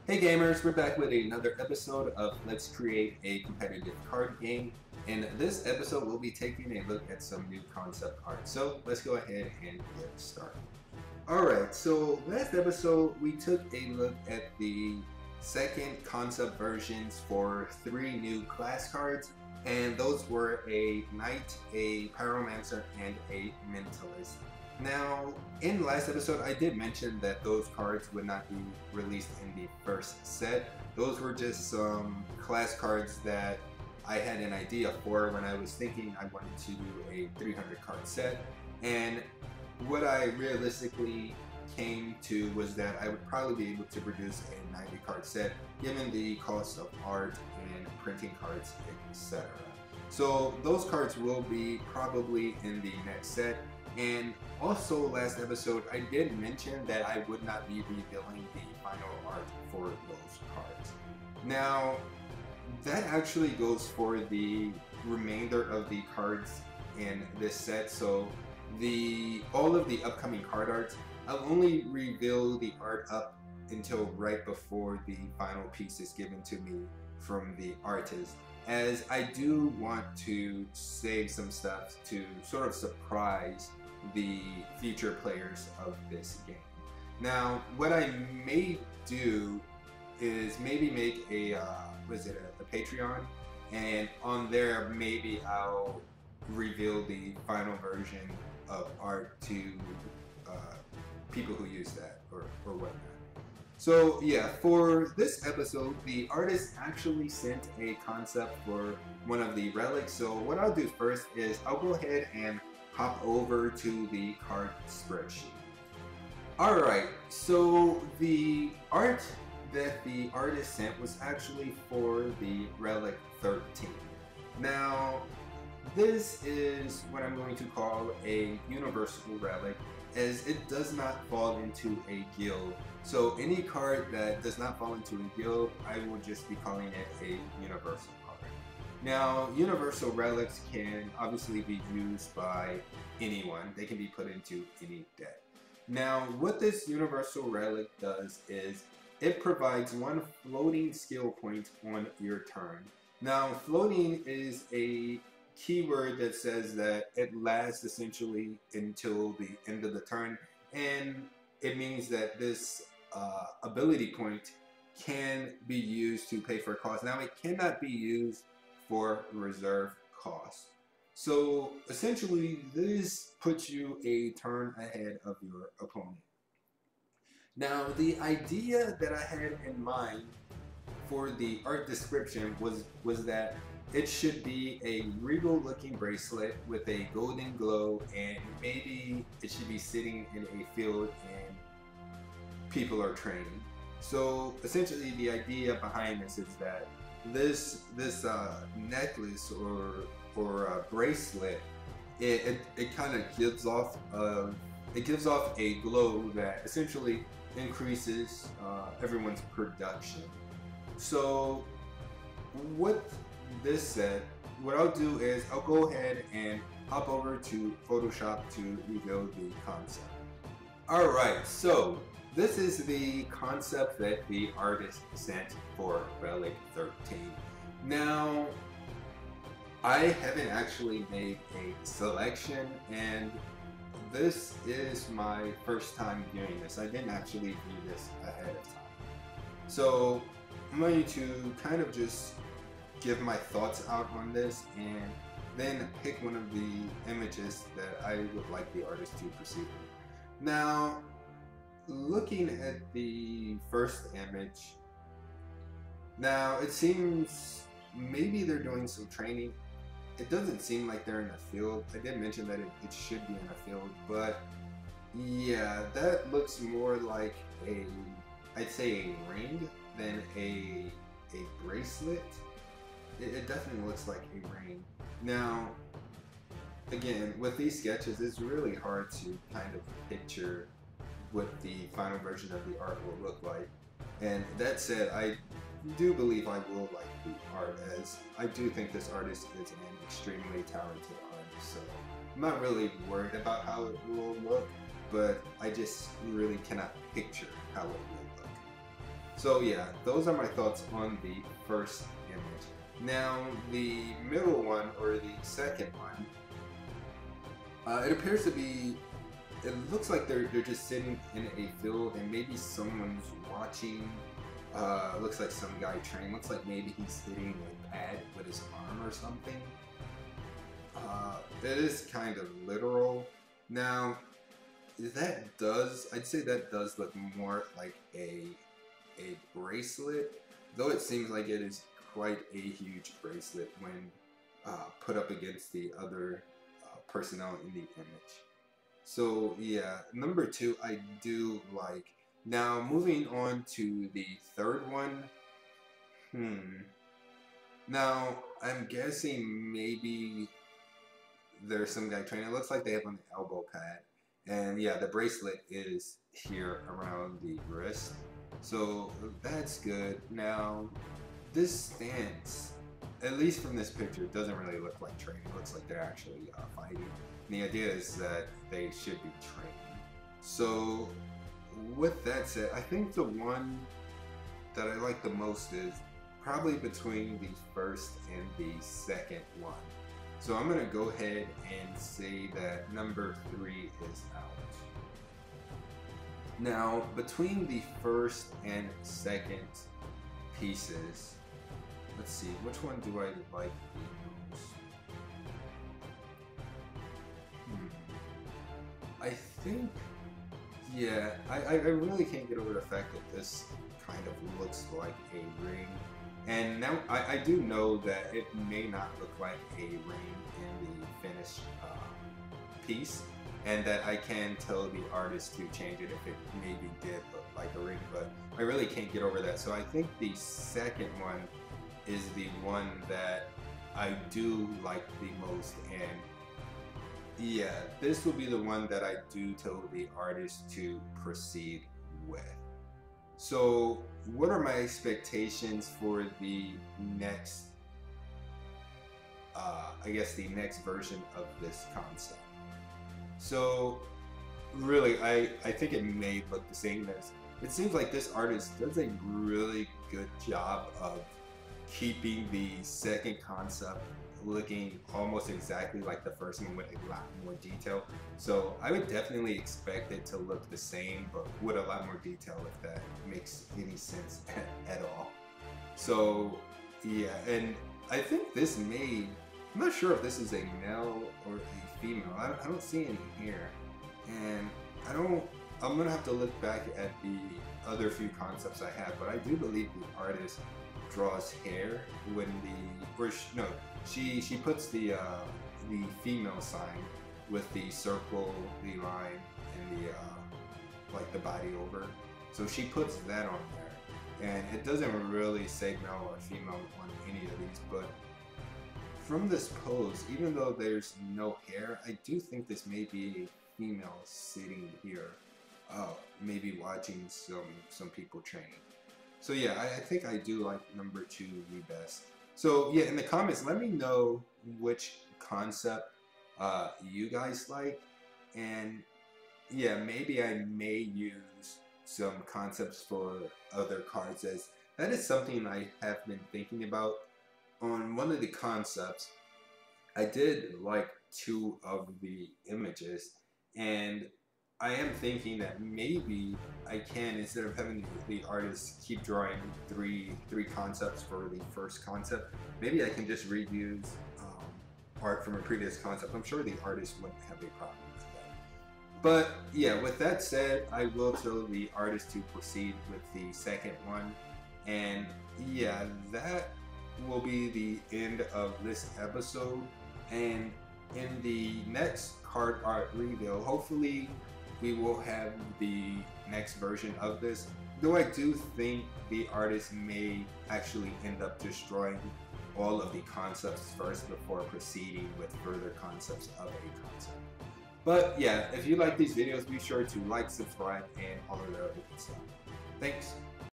Hey gamers, we're back with another episode of Let's Create a Competitive Card Game. In this episode, we'll be taking a look at some new concept art. So let's go ahead and get started. Alright, so last episode we took a look at the second concept versions for 3 new class cards, and those were a Knight, a Pyromancer, and a Mentalist. Now, in last episode, I did mention that those cards would not be released in the first set. Those were just some class cards that I had an idea for when I was thinking I wanted to do a 300 card set. And what I realistically came to was that I would probably be able to produce a 90 card set given the cost of art and printing cards, etc. So those cards will be probably in the next set. And also last episode I did mention that I would not be revealing the final art for those cards. Now that actually goes for the remainder of the cards in this set. So all of the upcoming card arts, I'll only reveal the art up until right before the final piece is given to me from the artist, as I do want to save some stuff to sort of surprise the future players of this game. Now, what I may do is maybe make a a Patreon, and on there maybe I'll reveal the final version of art to people who use that or whatnot. So yeah, for this episode, the artist actually sent a concept for one of the relics. So what I'll do first is I'll go ahead and hop over to the card spreadsheet. Alright, so the art that the artist sent was actually for the Relic 13. Now, this is what I'm going to call a universal relic, as it does not fall into a guild. So any card that does not fall into a guild, I will just be calling it a universal card. Now, universal relics can obviously be used by anyone. They can be put into any deck. Now, what this universal relic does is it provides 1 floating skill point on your turn. Now, floating is a keyword that says that it lasts essentially until the end of the turn, and it means that this ability point can be used to pay for a cost. Now, it cannot be used for reserve cost. So essentially this puts you a turn ahead of your opponent. Now, the idea that I had in mind for the art description was that it should be a regal looking bracelet with a golden glow, and maybe it should be sitting in a field and people are training. So essentially the idea behind this is that this necklace or bracelet, it kind of gives off a glow that essentially increases everyone's production. So what this said, what I'll do is I'll go ahead and hop over to Photoshop to reveal the concept. Alright, so this is the concept that the artist sent for Relic 13. Now, I haven't actually made a selection, and this is my first time doing this. I didn't actually do this ahead of time. So I'm going to kind of just give my thoughts out on this and then pick one of the images that I would like the artist to proceed with. Now, looking at the first image, now it seems maybe they're doing some training. It doesn't seem like they're in a field. I did mention that it should be in a field, but yeah, that looks more like I'd say a ring than a bracelet. It definitely looks like a ring. Now, again, with these sketches, it's really hard to kind of picture what the final version of the art will look like. And that said, I do believe I will like the art, as I do think this artist is an extremely talented artist. So I'm not really worried about how it will look, but I just really cannot picture how it will look. So yeah, those are my thoughts on the first image. Now the middle one, or the second one, it appears to be, it looks like they're just sitting in a field and maybe someone's watching. Looks like some guy training. Looks like maybe he's hitting a pad with his arm or something. It is kind of literal. Now, I'd say that does look more like a bracelet, though it seems like it is quite a huge bracelet when put up against the other personnel in the image. So yeah, number 2 I do like. Now moving on to the third one. Now I'm guessing maybe there's some guy training. It looks like they have an elbow pad. And yeah, the bracelet is here around the wrist. So that's good. Now, this stance, at least from this picture, doesn't really look like training. It looks like they're actually fighting. And the idea is that they should be training. So with that said, I think the one that I like the most is probably between the first and the second one. So I'm going to go ahead and say that number 3 is out. Now, between the first and second pieces, let's see, which one do I like the most? I think, yeah, I really can't get over the fact that this kind of looks like a ring. And now I do know that it may not look like a ring in the finished piece, and that I can tell the artist to change it if it maybe did look like a ring, but I really can't get over that. So I think the second one is the one that I do like the most, and yeah, this will be the one that I do tell the artist to proceed with. So what are my expectations for the next, I guess the next version of this concept? So really, I think it may look the same. As it seems like this artist does a really good job of keeping the second concept looking almost exactly like the first one with a lot more detail. So I would definitely expect it to look the same, but with a lot more detail, if that makes any sense at all. So yeah, and I think this I'm not sure if this is a male or a female. I don't see any hair, and I'm gonna have to look back at the other few concepts I have, but I do believe the artist draws hair when she puts the female sign with the circle, the line, and the like the body over. So she puts that on there, and it doesn't really say male or female on any of these, but from this pose, even though there's no hair, I do think this may be a female sitting here, maybe watching some people training. So yeah, I think I do like number 2 the best. So yeah, in the comments, let me know which concept you guys like, and yeah, maybe I may use some concepts for other cards, as that is something I have been thinking about. On one of the concepts, I did like 2 of the images, and I am thinking that maybe I can, instead of having the artist keep drawing three concepts for the first concept, maybe I can just reuse art from a previous concept. I'm sure the artist wouldn't have a problem with that. But yeah, with that said, I will tell the artist to proceed with the second one. And yeah, that will be the end of this episode. And in the next card art reveal, hopefully we will have the next version of this, though I do think the artist may actually end up destroying all of the concepts first before proceeding with further concepts of a concept. But yeah, if you like these videos, be sure to like, subscribe, and all of the other good stuff. Thanks.